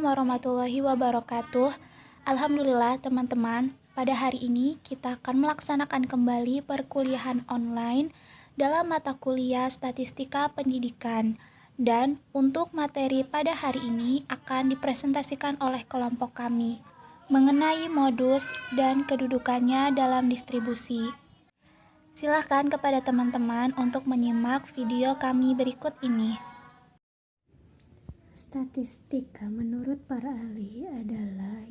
warahmatullahi wabarakatuh. Alhamdulillah teman-teman, pada hari ini kita akan melaksanakan kembali perkuliahan online dalam mata kuliah Statistika Pendidikan. Dan untuk materi pada hari ini akan dipresentasikan oleh kelompok kami mengenai modus dan kedudukannya dalam distribusi. Silahkan kepada teman-teman untuk menyimak video kami berikut ini. Statistika menurut para ahli adalah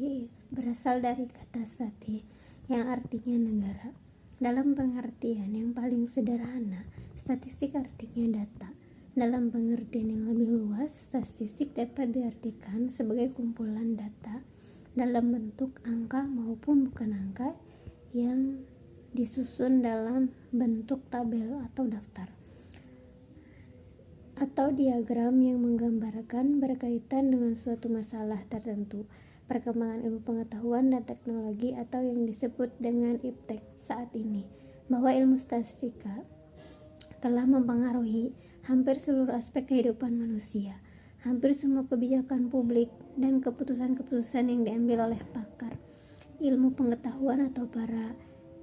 berasal dari kata stati yang artinya negara. Dalam pengertian yang paling sederhana, statistik artinya data. Dalam pengertian yang lebih luas, statistik dapat diartikan sebagai kumpulan data dalam bentuk angka maupun bukan angka yang disusun dalam bentuk tabel atau daftar atau diagram yang menggambarkan berkaitan dengan suatu masalah tertentu, perkembangan ilmu pengetahuan dan teknologi atau yang disebut dengan iptek saat ini, bahwa ilmu statistika telah mempengaruhi hampir seluruh aspek kehidupan manusia. Hampir semua kebijakan publik dan keputusan-keputusan yang diambil oleh pakar ilmu pengetahuan atau para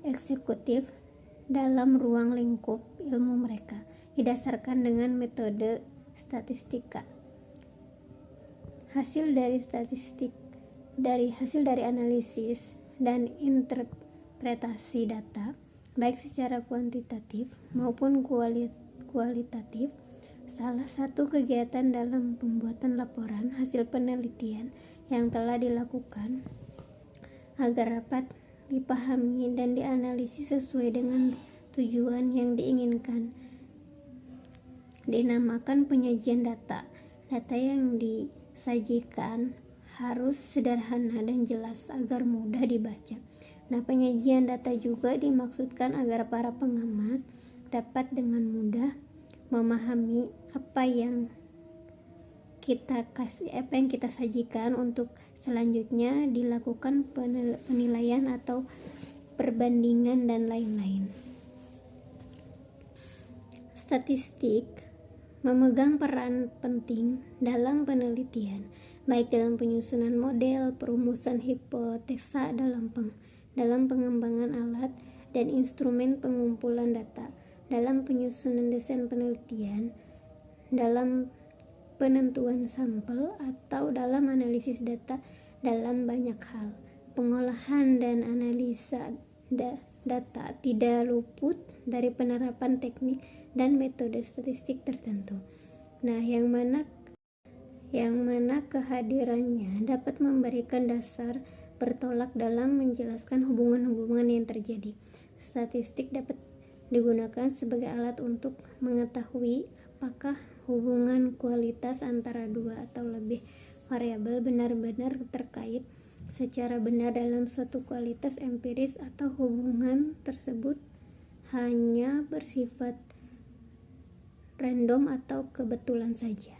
eksekutif dalam ruang lingkup ilmu mereka didasarkan dengan metode statistika. Hasil dari analisis dan interpretasi data, baik secara kuantitatif maupun kualitatif, salah satu kegiatan dalam pembuatan laporan hasil penelitian yang telah dilakukan agar dapat dipahami dan dianalisis sesuai dengan tujuan yang diinginkan dinamakan penyajian data. Data yang disajikan harus sederhana dan jelas agar mudah dibaca. Nah, penyajian data juga dimaksudkan agar para pengamat dapat dengan mudah memahami apa yang kita sajikan untuk selanjutnya dilakukan penilaian atau perbandingan dan lain-lain. Statistik memegang peran penting dalam penelitian, baik dalam penyusunan model, perumusan hipotesa dalam pengembangan alat dan instrumen pengumpulan data, dalam penyusunan desain penelitian, dalam penentuan sampel atau dalam analisis data dalam banyak hal. Pengolahan dan analisa data tidak luput dari penerapan teknik dan metode statistik tertentu. Nah, yang mana kehadirannya dapat memberikan dasar bertolak dalam menjelaskan hubungan-hubungan yang terjadi. Statistik dapat digunakan sebagai alat untuk mengetahui apakah hubungan kualitas antara dua atau lebih variabel benar-benar terkait secara benar dalam suatu kualitas empiris atau hubungan tersebut hanya bersifat random atau kebetulan saja.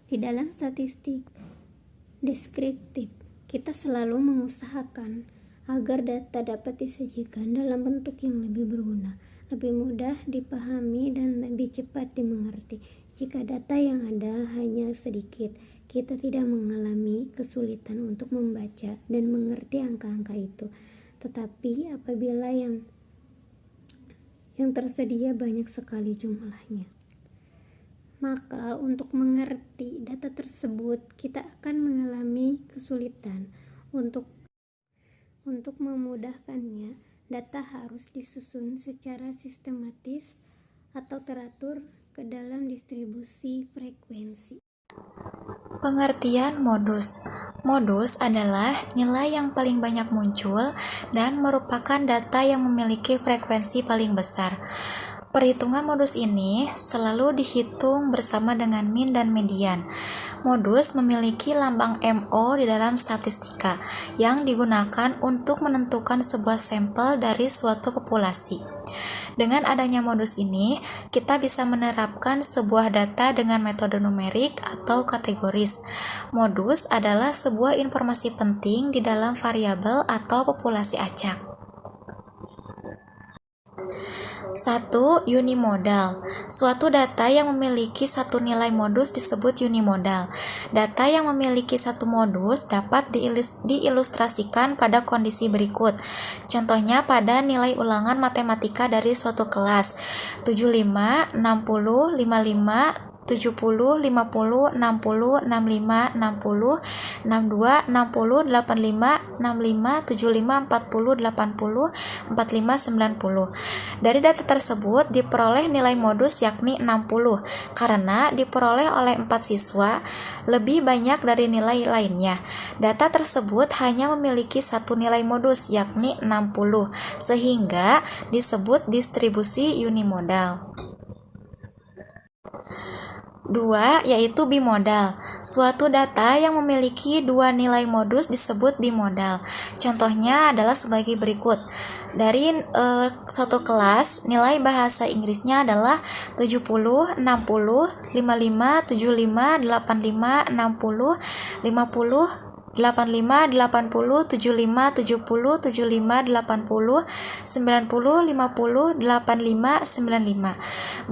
Di dalam statistik deskriptif, kita selalu mengusahakan agar data dapat disajikan dalam bentuk yang lebih berguna, lebih mudah dipahami dan lebih cepat dimengerti. Jika data yang ada hanya sedikit, kita tidak mengalami kesulitan untuk membaca dan mengerti angka-angka itu. Tetapi apabila yang tersedia banyak sekali jumlahnya, maka untuk mengerti data tersebut kita akan mengalami kesulitan. Untuk memudahkannya, data harus disusun secara sistematis atau teratur ke dalam distribusi frekuensi. Pengertian modus. Modus adalah nilai yang paling banyak muncul dan merupakan data yang memiliki frekuensi paling besar. Perhitungan modus ini selalu dihitung bersama dengan min dan median. Modus memiliki lambang MO di dalam statistika yang digunakan untuk menentukan sebuah sampel dari suatu populasi. Dengan adanya modus ini, kita bisa menerapkan sebuah data dengan metode numerik atau kategoris. Modus adalah sebuah informasi penting di dalam variabel atau populasi acak. 1. Unimodal. Suatu data yang memiliki satu nilai modus disebut unimodal. Data yang memiliki satu modus dapat diilustrasikan pada kondisi berikut. Contohnya pada nilai ulangan matematika dari suatu kelas 75, 60, 55, 70, 50, 60, 65, 60, 62, 60, 85, 65, 75, 40, 80, 45, 90. Dari data tersebut diperoleh nilai modus yakni 60 karena diperoleh oleh 4 siswa lebih banyak dari nilai lainnya. Data tersebut hanya memiliki satu nilai modus yakni 60 sehingga disebut distribusi unimodal. 2. Yaitu bimodal. Suatu data yang memiliki dua nilai modus disebut bimodal. Contohnya adalah sebagai berikut. Dari suatu kelas, nilai bahasa Inggrisnya adalah 70, 60, 55, 75, 85, 60, 50, 85, 80, 75, 70, 75, 80, 90, 50, 85, 95.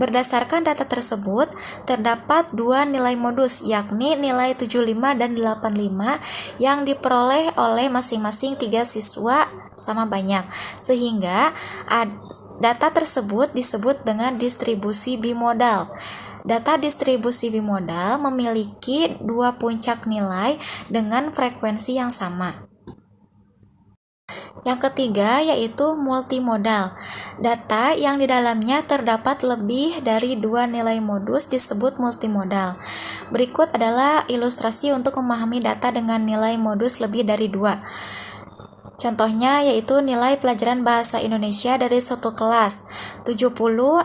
Berdasarkan data tersebut, terdapat dua nilai modus, yakni nilai 75 dan 85 yang diperoleh oleh masing-masing 3 siswa sama banyak, sehingga data tersebut disebut dengan distribusi bimodal. Data distribusi bimodal memiliki dua puncak nilai dengan frekuensi yang sama. Yang ketiga yaitu multimodal. Data yang di dalamnya terdapat lebih dari dua nilai modus disebut multimodal. Berikut adalah ilustrasi untuk memahami data dengan nilai modus lebih dari dua. Contohnya yaitu nilai pelajaran bahasa Indonesia dari suatu kelas 70,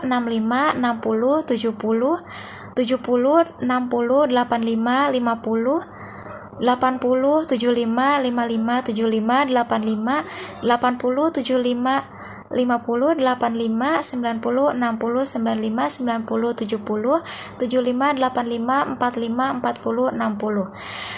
65, 60, 70, 70, 60, 85, 50, 80, 75, 55, 75, 85, 80, 75, 50, 85, 90, 90, 95, 90, 70, 75, 85, 45, 40, 60.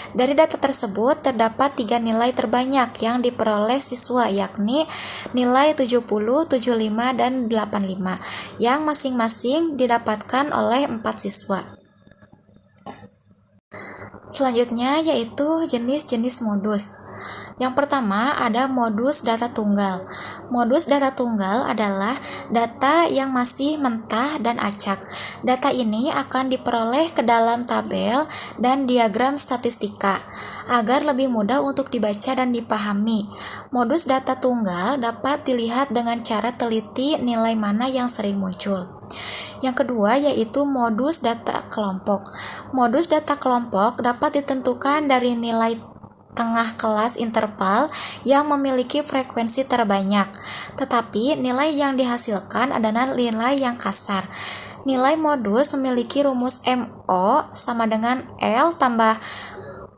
Dari data tersebut terdapat 3 nilai terbanyak yang diperoleh siswa yakni nilai 70, 75, dan 85 yang masing-masing didapatkan oleh 4 siswa. Selanjutnya yaitu jenis-jenis modus. Yang pertama ada modus data tunggal. Modus data tunggal adalah data yang masih mentah dan acak. Data ini akan diperoleh ke dalam tabel dan diagram statistika agar lebih mudah untuk dibaca dan dipahami. Modus data tunggal dapat dilihat dengan cara teliti nilai mana yang sering muncul. Yang kedua yaitu modus data kelompok. Modus data kelompok dapat ditentukan dari nilai tengah kelas interval yang memiliki frekuensi terbanyak, tetapi nilai yang dihasilkan adalah nilai yang kasar. Nilai modus memiliki rumus MO sama dengan L tambah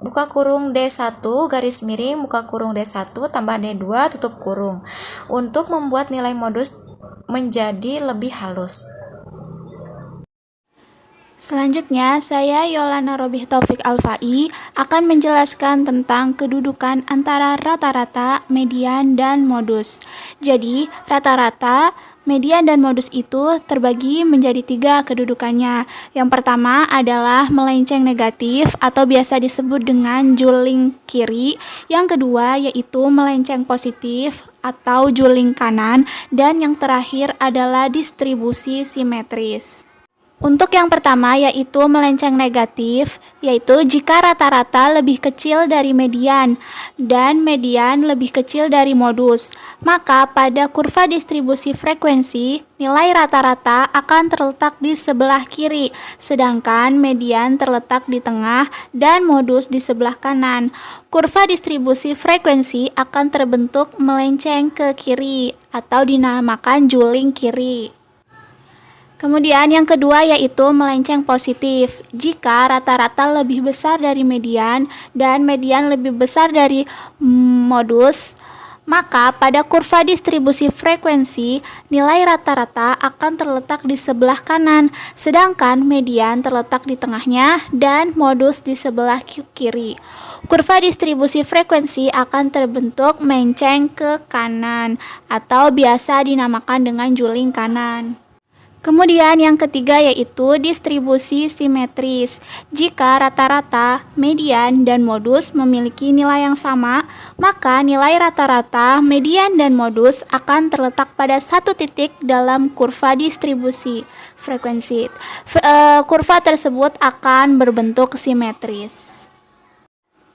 buka kurung D1 garis miring buka kurung D1 tambah D2 tutup kurung untuk membuat nilai modus menjadi lebih halus. Selanjutnya, saya Yolana Robih Taufik Alfai akan menjelaskan tentang kedudukan antara rata-rata, median, dan modus. Jadi, rata-rata, median, dan modus itu terbagi menjadi 3 kedudukannya. Yang pertama adalah melenceng negatif atau biasa disebut dengan juling kiri. Yang kedua yaitu melenceng positif atau juling kanan. Dan yang terakhir adalah distribusi simetris. Untuk yang pertama yaitu melenceng negatif, yaitu jika rata-rata lebih kecil dari median dan median lebih kecil dari modus, maka pada kurva distribusi frekuensi, nilai rata-rata akan terletak di sebelah kiri, sedangkan median terletak di tengah dan modus di sebelah kanan. Kurva distribusi frekuensi akan terbentuk melenceng ke kiri atau dinamakan juling kiri. Kemudian yang kedua yaitu melenceng positif. Jika rata-rata lebih besar dari median dan median lebih besar dari modus, maka pada kurva distribusi frekuensi, nilai rata-rata akan terletak di sebelah kanan, sedangkan median terletak di tengahnya dan modus di sebelah kiri. Kurva distribusi frekuensi akan terbentuk menceng ke kanan atau biasa dinamakan dengan juling kanan. Kemudian yang ketiga yaitu distribusi simetris. Jika rata-rata, median, dan modus memiliki nilai yang sama, maka nilai rata-rata, median, dan modus akan terletak pada satu titik dalam kurva distribusi frekuensi. Kurva tersebut akan berbentuk simetris.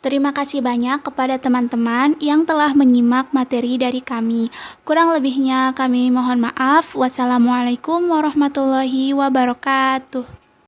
Terima kasih banyak kepada teman-teman yang telah menyimak materi dari kami. Kurang lebihnya kami mohon maaf. Wassalamualaikum warahmatullahi wabarakatuh.